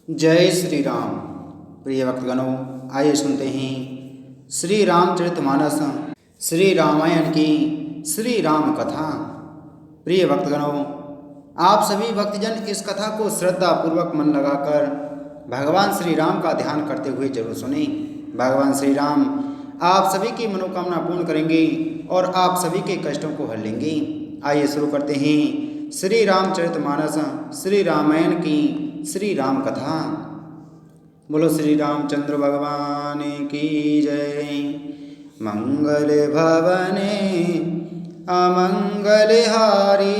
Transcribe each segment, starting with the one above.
जय श्री राम। प्रिय भक्तगणों, आइए सुनते हैं श्री रामचरितमानस, श्री रामायण की श्री राम कथा। प्रिय भक्तगणों, आप सभी भक्तजन इस कथा को श्रद्धा पूर्वक मन लगाकर भगवान श्री राम का ध्यान करते हुए जरूर सुने। भगवान श्री राम आप सभी की मनोकामना पूर्ण करेंगे और आप सभी के कष्टों को हर लेंगे। आइए शुरू करते हैं श्री रामचरितमानस, श्री रामायण की श्री राम कथा। बोलो श्री रामचंद्र भगवान की जय। मंगल भवने अमंगल हारी,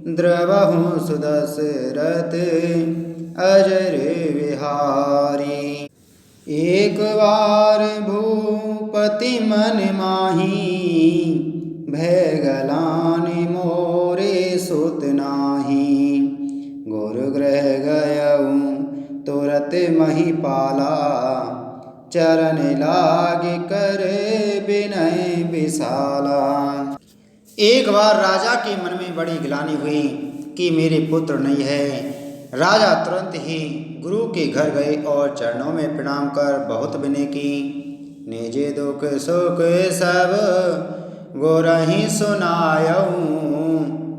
द्रवहु सुदशरथ अजर विहारी। एक बार भूपति मन माही, भय गलानि मोरे सुत नाही। गुरु गृह गयऊ तुरत महिपाला, चरण लाग कर विनय विशाला। एक बार राजा के मन में बड़ी गिलानी हुई कि मेरे पुत्र नहीं है। राजा तुरंत ही गुरु के घर गए और चरणों में प्रणाम कर बहुत विनय की। निज दुख सुख सब गुरहि सुनायऊ,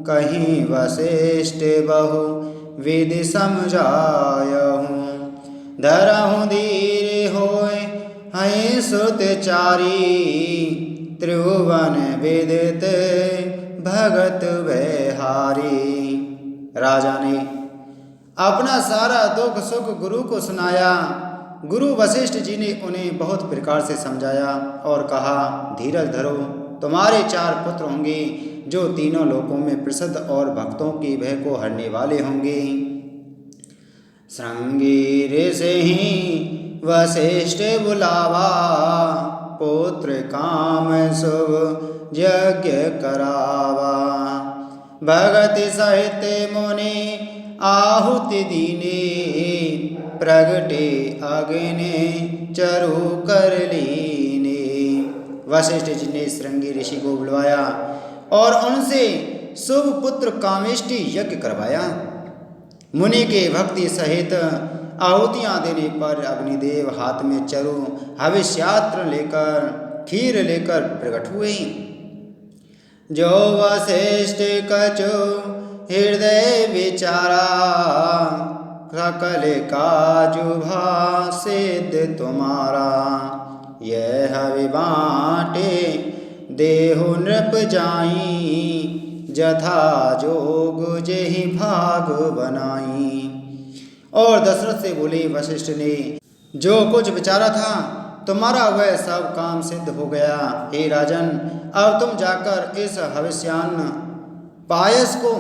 कहीं वशिष्ठ बहु विधि समझायहूँ। धरहु धीर होय हैं सुतचारी, त्रिभुवन विदित भगत बिहारी। राजा ने अपना सारा दुख सुख गुरु को सुनाया। गुरु वशिष्ठ जी ने उन्हें बहुत प्रकार से समझाया और कहा, धीरज धरो, तुम्हारे 4 पुत्र होंगे जो तीनों लोकों में प्रसिद्ध और भक्तों की भय को हरने वाले होंगे। श्रृंगी ऋषि वशिष्ठ बुलावा, पुत्र काम शुभ यज्ञ करावा। भगति सहित मुनि आहुति दीने, प्रगटे अग्नि चरु कर लीने। वशिष्ठ जी ने श्रृंगी ऋषि को बुलवाया और उनसे शुभ पुत्र कामेष्टि यज्ञ करवाया। मुनि के भक्ति सहित आहुतियां देने पर अग्निदेव हाथ में चरु हविष्यास्त्र लेकर खीर लेकर प्रकट हुए। जो वशिष्ठ कछु हृदय विचारा, सकल काजु भा सिद्ध तुम्हारा। यह हवि बाँटे देहु नृप जाई, जथा जोग जेहि भाग बनाई। और दशरथ से बोले वशिष्ठ ने, जो कुछ विचारा था तुम्हारा वह सब काम सिद्ध हो गया। हे राजन, अब तुम जाकर इस हविष्यान्न पायस को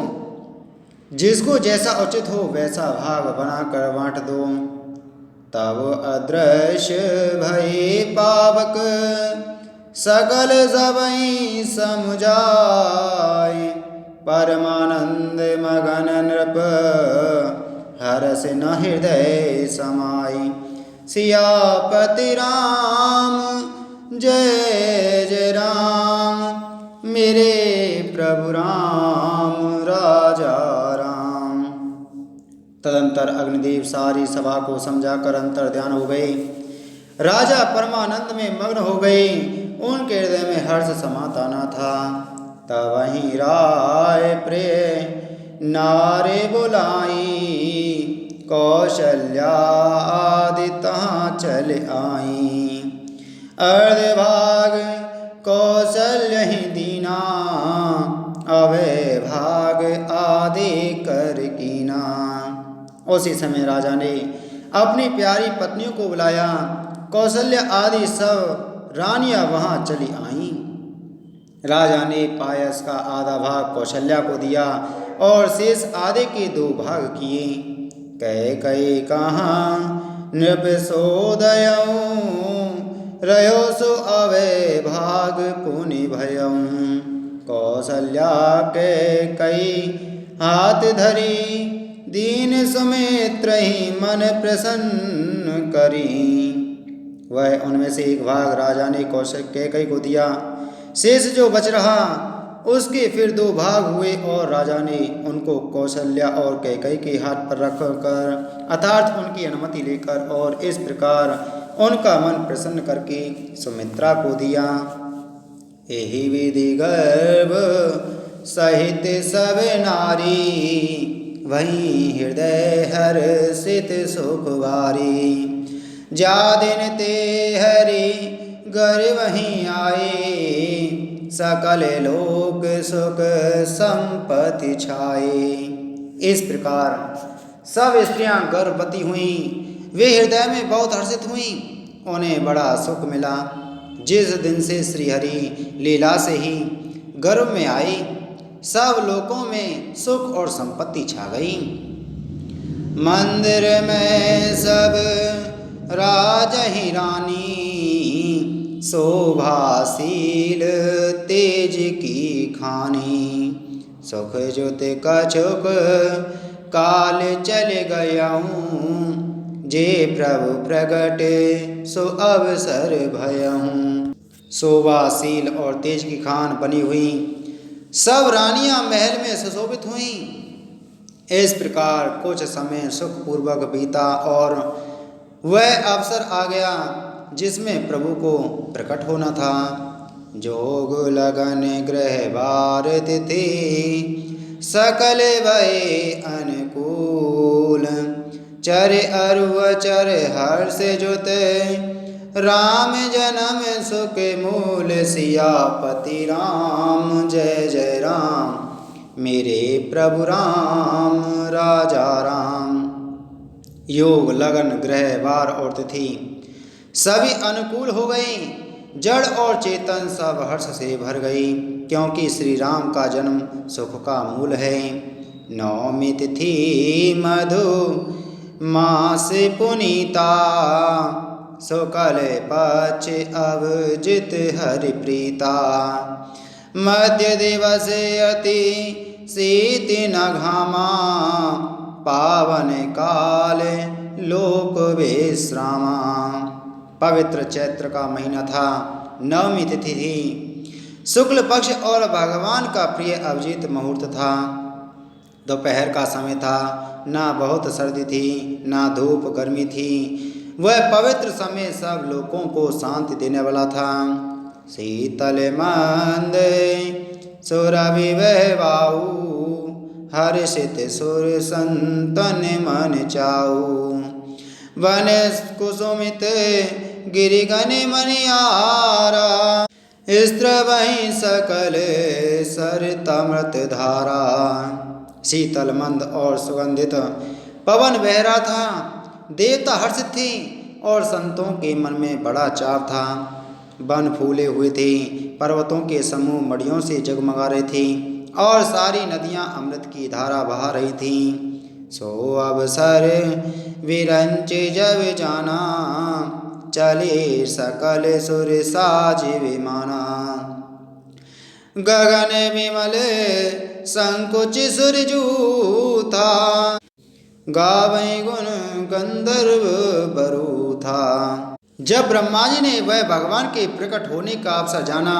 जिसको जैसा उचित हो वैसा भाग बनाकर बांट दो। तब अदृश्य भये पावक, सकल सबई समुझाय। परमानंद मगन नृप, हरस न हृदय समाई। सियापति राम जय जय राम, मेरे प्रभु राम राजा राम। तदंतर अग्निदेव सारी सभा को समझाकर अंतर ध्यान हो गए। राजा परमानंद में मग्न हो गए। उनके हृदय में हर्ष समाता न था। तब वहीं राय प्रिय नारे बुलाई, कौशल्या आदि तहाँ चल आई। अर्धभाग कौशल्य ही दीना, अवय भाग आदि कर कीना। उसी समय राजा ने अपनी प्यारी पत्नियों को बुलाया। कौशल्य आदि सब रानियां वहां चली आईं। राजा ने पायस का आधा भाग कौशल्या को दिया और शेष आधे के 2 भाग किए। कई कहाँ नृप सोदयऊ, रयो सो अवय भाग पुनि भयऊ। कौशल्या के कई हाथ धरी, दीन सुमित्र ही मन प्रसन्न करी। वह उनमें से एक भाग राजा ने कौशल कैकई को दिया। शेष जो बच रहा उसके फिर दो भाग हुए और राजा ने उनको कौशल्या और कैकई के हाथ पर रखकर अर्थात उनकी अनुमति लेकर और इस प्रकार उनका मन प्रसन्न करके सुमित्रा को दिया। यही विधि गर्भ सहित सब नारी वहीं हृदय हर्षित सुखवारी। जा दिन ते हरि घर वहीं आए सकल लोक सुख संपत्ति छाए। इस प्रकार सब स्त्रियां गर्भवती हुईं, वे हृदय में बहुत हर्षित हुईं, उन्हें बड़ा सुख मिला। जिस दिन से श्रीहरि लीला से ही गर्भ में आई, सब लोकों में सुख और संपत्ति छा गई। मंदिर में सब राजहि रानी शोभाशील तेज की खानी। सुख जुत कछुक काल चल गयाहूँ जे प्रभु प्रगट सो अवसर भयहूँ। शोभाशील और तेज की खान बनी हुई सब रानियां महल में सुशोभित हुईं। इस प्रकार कुछ समय सुखपूर्वक बीता और वह अवसर आ गया जिसमें प्रभु को प्रकट होना था। जोग लगन ग्रह बार तिथि सकल भय अनुकूल। चर अरुवचर हर्ष जुते राम जन्म सुख मूल। सियापति राम जय जय राम मेरे प्रभु राम राजा राम। योग लगन ग्रह वार और तिथि सभी अनुकूल हो गई। जड़ और चेतन सब हर्ष से भर गई, क्योंकि श्री राम का जन्म सुख का मूल है। नवमी तिथि मधु मास पुनीता शुक्ल पक्ष अवजित हरि प्रीता। मध्य दिवस अति शीत न घामा पावन काल लोक विश्रामा। पवित्र चैत्र का महीना था, नवमी तिथि थी, शुक्ल पक्ष और भगवान का प्रिय अभिजीत मुहूर्त था। दोपहर का समय था, ना बहुत सर्दी थी ना धूप गर्मी थी। वह पवित्र समय सब लोगों को शांति देने वाला था। शीतल मंद सुरभि बहवाऊ हर्षित सुर संतन मन चाऊ। वन कुसुमित गिरिगन मनियारा स्त्र वहीं सकल सरितमृत धारा। शीतल मंद और सुगंधित पवन बह रहा था। देवता हर्षित थे और संतों के मन में बड़ा चाव था। वन फूले हुए थे, पर्वतों के समूह मड़ियों से जगमगा रहे थे और सारी नदियां अमृत की धारा बहा रही थीं। सो अवसर विरंच जब जाना चले सकल सुर साज विमाना। गगन विमल संकुच सुरजू था गावै गुण गंधर्व बरू था। जब ब्रह्मा जी ने वह भगवान के प्रकट होने का अवसर जाना,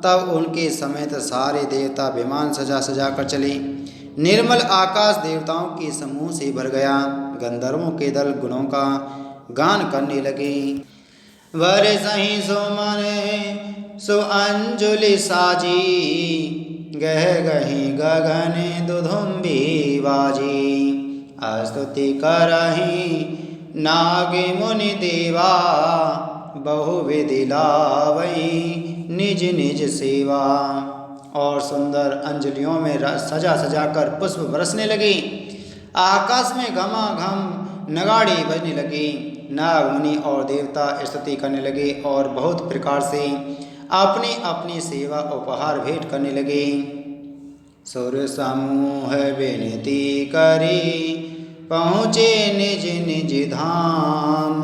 तब उनके समेत सारे देवता विमान सजा सजा कर चले। निर्मल आकाश देवताओं के समूह से भर गया। गंधर्वों के दल गुणों का गान करने लगे। वर सही सुमन सो अंजुलि साजी गह गही गगन दुधुम्बी बाजी। स्तुति करही नाग मुनि देवा बहुविधि लावई निज निज सेवा। और सुंदर अंजलियों में सजा सजा कर पुष्प बरसने लगे। आकाश में घमाघम नगाड़ी बजने लगी। नाग मुनि और देवता स्तुति करने लगे और बहुत प्रकार से अपनी अपनी सेवा उपहार भेंट करने लगे। सुर समूह विनती करी पहुँचे निज निज धाम।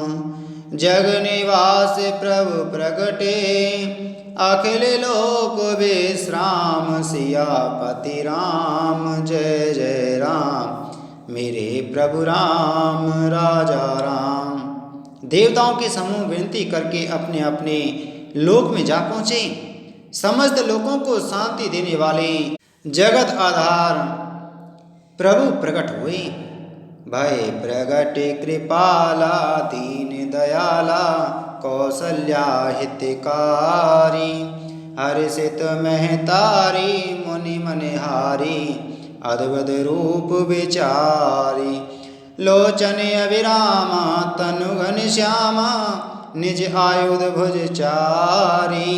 जग निवास प्रभु प्रगटे अखिल लोक विश्राम। सियापति राम जय जय राम मेरे प्रभु राम राजा राम। देवताओं के समूह विनती करके अपने अपने लोक में जा पहुँचे। समस्त लोगों को शांति देने वाले जगत आधार प्रभु प्रकट हुए। भय प्रगट कृपाला दीन दयाला कौसल्या हितकारी हर्षित महतारी मुनि मनहारी अद्भुत रूप विचारी लोचन अविरामा तनु घनश्यामा निज आयुध भुज चारी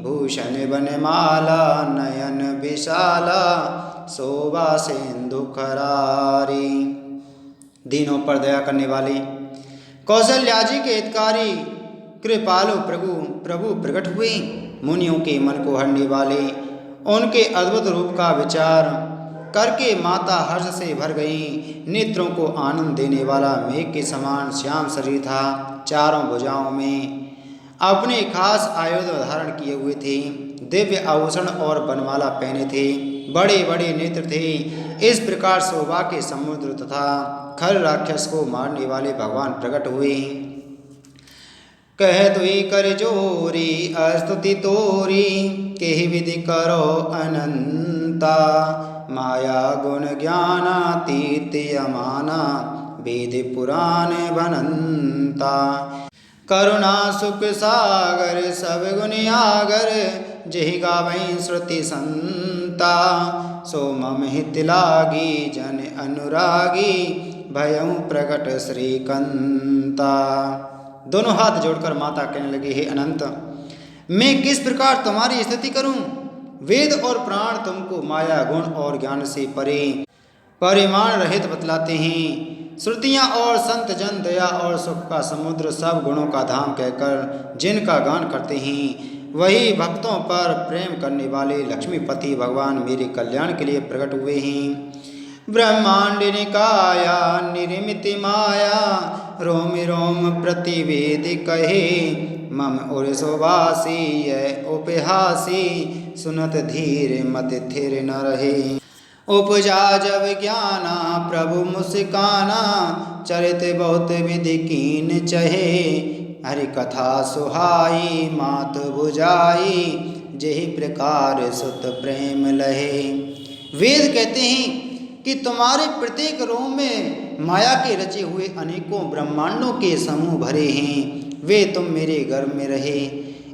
भूषण बनमाला नयन विशाला शोभा सिंधु खरारी। दीनों पर दया करने वाले कौशल्या जी के हितकारी कृपालु प्रभु प्रकट हुए। मुनियों के मन को हरने वाले उनके अद्भुत रूप का विचार करके माता हर्ष से भर गई। नेत्रों को आनंद देने वाला मेघ के समान श्याम शरीर था। चारों भुजाओं में अपने खास आयुध धारण किए हुए थे। दिव्य आभूषण और बनमाला पहने थे। बड़े बड़े नेत्र थे। इस प्रकार शोभा के समुद्र तथा खर राक्षस को मारने वाले भगवान प्रकट हुए। कह तुई कर जोरी अस्तुति तोरी केहि विधि करो अनंता माया गुण ज्ञानातीत यमाना वेद पुराण बनंता करुणा सुख सागर सब गुण आगर जेहि गावै श्रुति संता सो मम हित लागी जन अनुरागी भयं प्रकट श्रीकंता। दोनों हाथ जोड़कर माता कहने लगी, हे अनंत, मैं किस प्रकार तुम्हारी स्तुति करूं? वेद और प्राण तुमको माया गुण और ज्ञान से परे परिमाण रहित बतलाते हैं। श्रुतियाँ और संत जन दया और सुख का समुद्र सब गुणों का धाम कहकर जिनका गान करते हैं, वही भक्तों पर प्रेम करने वाले लक्ष्मीपति भगवान मेरे कल्याण के लिए प्रकट हुए हैं। ब्रह्मांड निकाया निर्मित माया रोम रोम प्रतिवेद कहे मम और शोभासी उपहासी सुनत धीर मत थिर न रहे। उपजा जब ज्ञाना प्रभु मुस्काना चरित बहुत विधि कीन चहे हरि कथा सुहाई मात बुझाई जेहि प्रकार सुत प्रेम लहे। वेद कहते हैं कि तुम्हारे प्रत्येक रोम में माया के रचे हुए अनेकों ब्रह्मांडों के समूह भरे हैं। वे तुम मेरे गर्भ में रहे।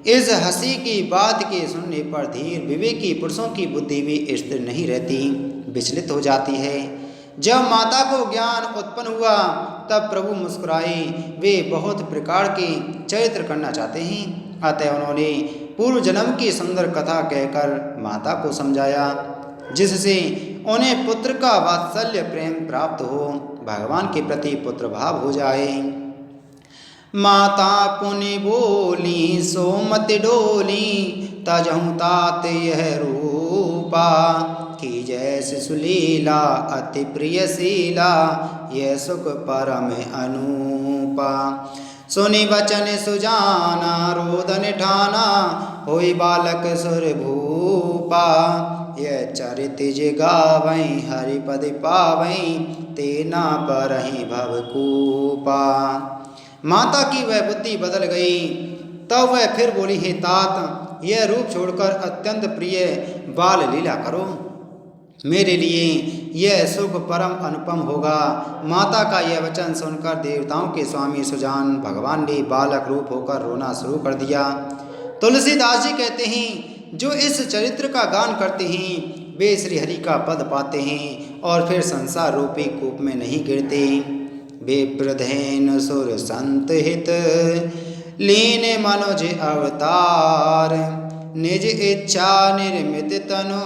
इस हंसी की बात के सुनने पर धीर विवेकी पुरुषों की बुद्धि भी स्थिर नहीं रहती, विचलित हो जाती है। जब माता को ज्ञान उत्पन्न हुआ तब प्रभु मुस्कुराए। वे बहुत प्रकार के चरित्र करना चाहते हैं, अतः उन्होंने पूर्व जन्म की सुंदर कथा कहकर माता को समझाया, जिससे उन्हें पुत्र का वात्सल्य प्रेम प्राप्त हो, भगवान के प्रति पुत्र भाव हो जाए। माता पुनि बोली सो मत डोली तजहु तात यह रूपा की जैसे सुलीला अति प्रियशीला यह सुख परम अनुपा। सुनि बचन सुजाना रोदन ठाना होई बालक सुर भूपा यह चरित गावै हरिपद पावै तेना परहि भवकूपा। माता की वह बुद्धि बदल गई। तब वह फिर बोली, हे तात, यह रूप छोड़कर अत्यंत प्रिय बाल लीला करो। मेरे लिए यह सुख परम अनुपम होगा। माता का यह वचन सुनकर देवताओं के स्वामी सुजान भगवान ने बालक रूप होकर रोना शुरू कर दिया। तुलसीदास जी कहते हैं, जो इस चरित्र का गान करते हैं वे श्री हरि का पद पाते हैं और फिर संसार रूपी कूप में नहीं गिरते। विप्रधेन सुर संत हित लीन मनुज अवतार निज इच्छा निर्मित तनु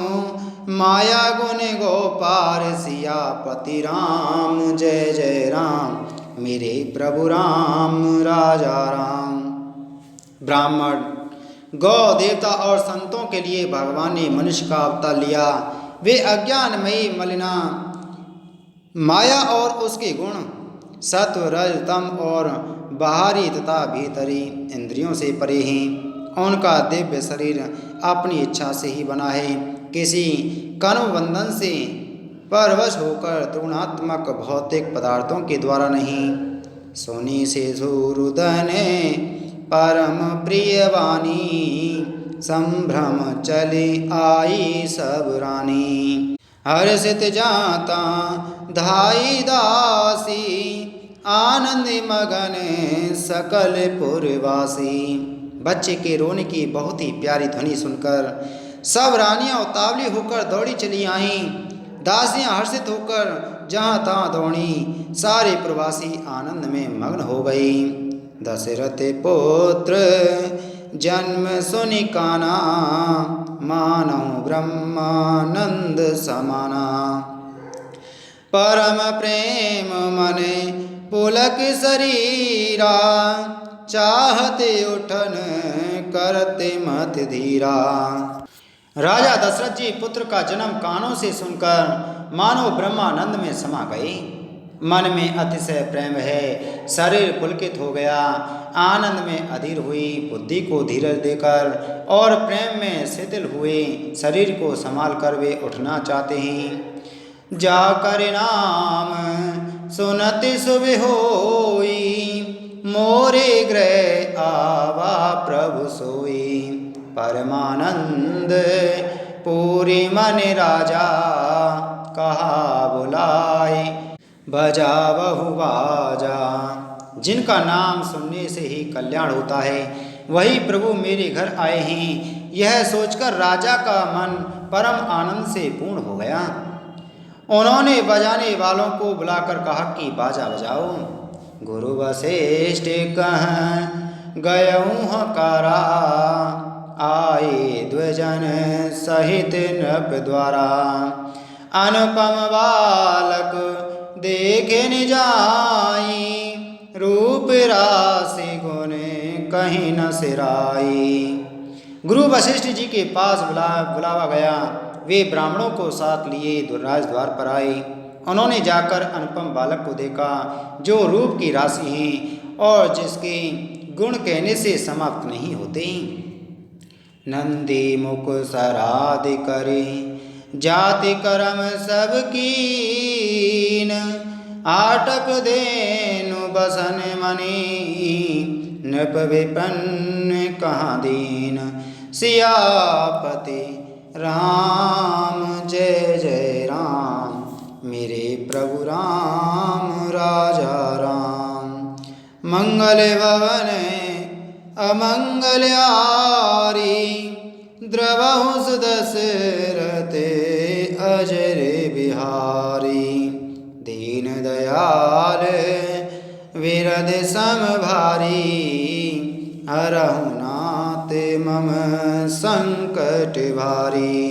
माया गुण गोपार सियापति राम जय जय राम मेरे प्रभु राम राजा राम। ब्राह्मण, गौ, देवता और संतों के लिए भगवान ने मनुष्य का अवतार लिया। वे अज्ञानमयी मलिना माया और उसके गुण सत्व रज तम और बाहरी तथा भीतरी इंद्रियों से परे हैं। उनका दिव्य शरीर अपनी इच्छा से ही बना है, किसी कर्मबंधन से परवश होकर त्रिगुणात्मक भौतिक पदार्थों के द्वारा नहीं। सोनी से सूरुदन परम प्रिय वाणी संभ्रम चली आई सब रानी। हर्षित जाता धाई दासी, आनंद मगन सकल पुरवासी। बच्चे के रोने की बहुत ही प्यारी ध्वनि सुनकर सब रानियां उतावली होकर दौड़ी चली आईं। दासियां हर्षित होकर जहाँ तहाँ दौड़ी। सारे प्रवासी आनंद में मग्न हो गई। दशरथ पुत्र जन्म सुनि काना, मानो ब्रह्मानंद समाना। परम प्रेम मने पुलक शरीरा, चाहते उठन करते मत धीरा। राजा दशरथ जी पुत्र का जन्म कानों से सुनकर मानो ब्रह्मानंद में समा गए। मन में अतिशय प्रेम है, शरीर पुलकित हो गया, आनंद में अधीर हुई। बुद्धि को धीरज देकर और प्रेम में शिथिल हुए शरीर को संभाल कर वे उठना चाहते हैं। जाकर नाम सुनति सुबि होई, मोरे गृह आवा प्रभु सोई। परमानंद पूरी मन राजा, कहा बुलाए बजा बहु बाजा। जिनका नाम सुनने से ही कल्याण होता है, वही प्रभु मेरे घर आए हैं। यह सोचकर राजा का मन परम आनंद से पूर्ण हो गया। उन्होंने बजाने वालों को बुलाकर कहा कि बाजा बजाओ। गुरु वशिष्ठ कह गयऊँ हकारा, आए द्विजन सहित नृप द्वारा। अनुपम बालक देखे न जाई, रूप राशि गुण कहीं न सिराई। गुरु वशिष्ठ जी के पास बुलावा गया। वे ब्राह्मणों को साथ लिए राज द्वार पर आए। उन्होंने जाकर अनुपम बालक को देखा, जो रूप की राशि है और जिसके गुण कहने से समाप्त नहीं होते। नंदी मुख सराधि करे, जाति कर्म सब कीन। आटक देनु बसन मनी, नृप विपन्न कहाँ दीन। सियापति राम जय जय राम, मेरे प्रभु राम राजा राम। मंगल भवन अमंगल आरी, द्रवहु सुदशरथ अजर बिहारी। दीन दयाल विरध सम भारी, हरहु नाथ मम संकट भारी।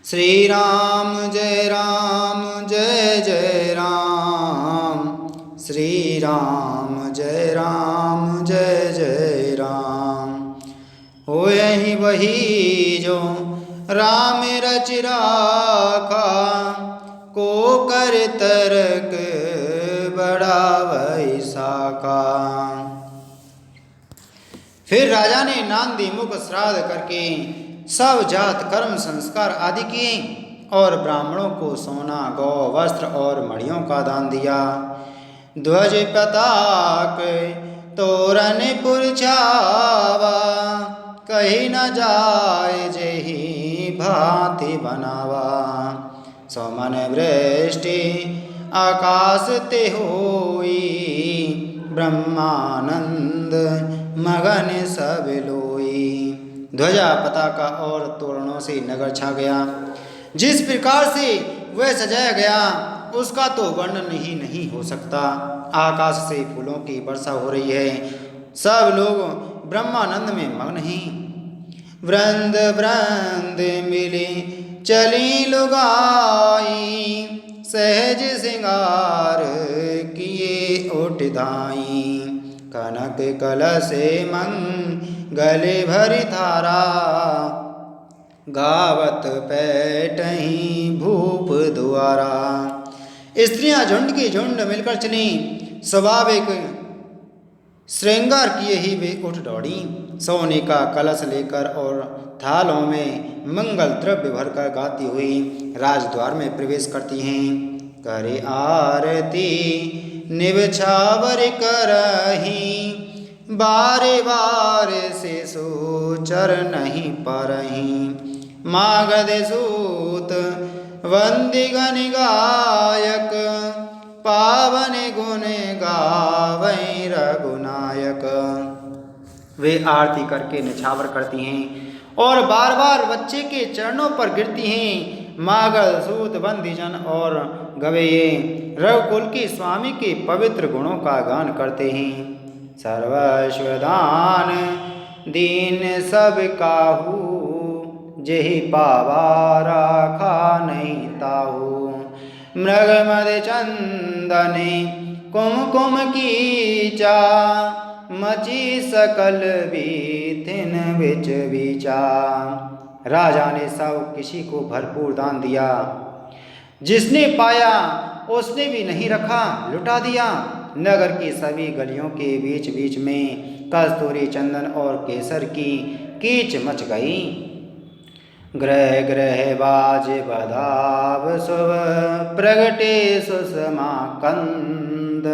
श्री राम जय जय राम, श्री राम जय जय राम। हो यही वही जो राम रच राखा, को कर तर्क बड़ा वैसाखा। फिर राजा ने नांदी मुख श्राद्ध करके सब जात कर्म संस्कार आदि किए और ब्राह्मणों को सोना गौ वस्त्र और मणियों का दान दिया। ध्वज पताक तोरण पुरछावा, कहीं न जाए जेहि भांति बनावा। सोमन वृष्टि आकाश ते होई, ब्रह्मानंद मगन सब लोई। ध्वजा पताका और तोरणों से नगर छा गया। जिस प्रकार से वह सजाया गया उसका तो वर्णन ही नहीं हो सकता। आकाश से फूलों की वर्षा हो रही है। सब लोग ब्रह्मानंद में मग्न हैं। वृंद वृंद मिली चली लुगाई, सहज सिंगार किए उठ धाई। कनक कलश मंगल भरि धारा, गावत पैटही भूप द्वारा। स्त्रियां झुंड की झुंड मिलकर चली। स्वाभाविक श्रृंगार किए ही वे उठ दौड़ी। सोने का कलश लेकर और थालों में मंगल द्रव्य भरकर गाती हुई राजद्वार में प्रवेश करती हैं। करे आरती निबछावर करही, बारे बारे से सोचर नहीं परहीं। मागध सूत वंदी गण गायक, पावन गुण गावै रघुनायक। वे आरती करके निछावर करती हैं और बार बार बच्चे के चरणों पर गिरती हैं। मागध सूत बंदीजन और गवैये रघुकुल के स्वामी के पवित्र गुणों का गान करते हैं। सर्वस्व दान दीन सब काहू, जेहि पावा राखा नहीं ताहू। मृग मद चंदन कुमकुम कीचा, मची सकल बीथिन बिच बीचा। राजा ने सब किसी को भरपूर दान दिया, जिसने पाया उसने भी नहीं रखा, लुटा दिया। नगर की सभी गलियों के बीच बीच में कस्तूरी चंदन और केसर की कीच मच गई। ग्रह ग्रह बाज बधाव शुभ, प्रगटे सुषमा कंद।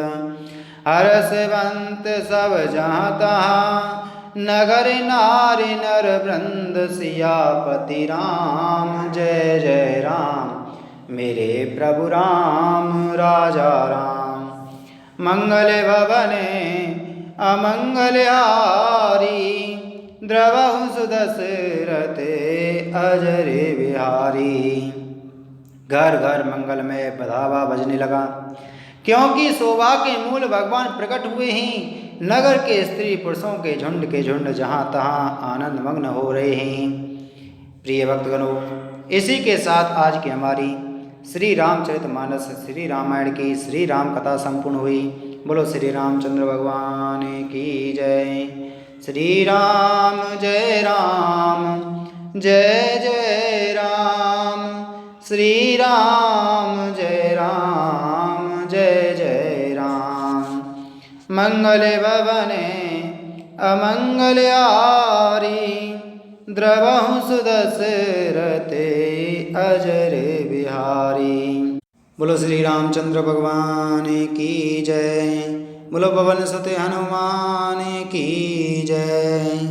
हर्षवंत सब जहाँ तहाँ, नगर नारी नर वृंद। सियापति राम जय जय राम, मेरे प्रभु राम राजा राम। मंगल भवने अमंगल हारी, द्रवहु सुदशरथे अजर बिहारी। घर घर मंगलमय बधावा बजने लगा, क्योंकि शोभा के मूल भगवान प्रकट हुए हैं। नगर के स्त्री पुरुषों के झुंड जहाँ तहाँ आनंद मग्न हो रहे हैं। प्रिय भक्तगणों, इसी के साथ आज की हमारी श्री रामचरितमानस श्री रामायण की श्री राम कथा संपूर्ण हुई। बोलो श्री रामचंद्र भगवान की जय। श्री राम जय राम, जय जय राम। श्री राम जय राम, जय जय राम। मंगल भवने अमंगल हारी, द्रवहु सुदशरथे अजर बिहारी। बोलो श्री रामचंद्र भगवान की जय। बोलो पवन सुत हनुमान की जय।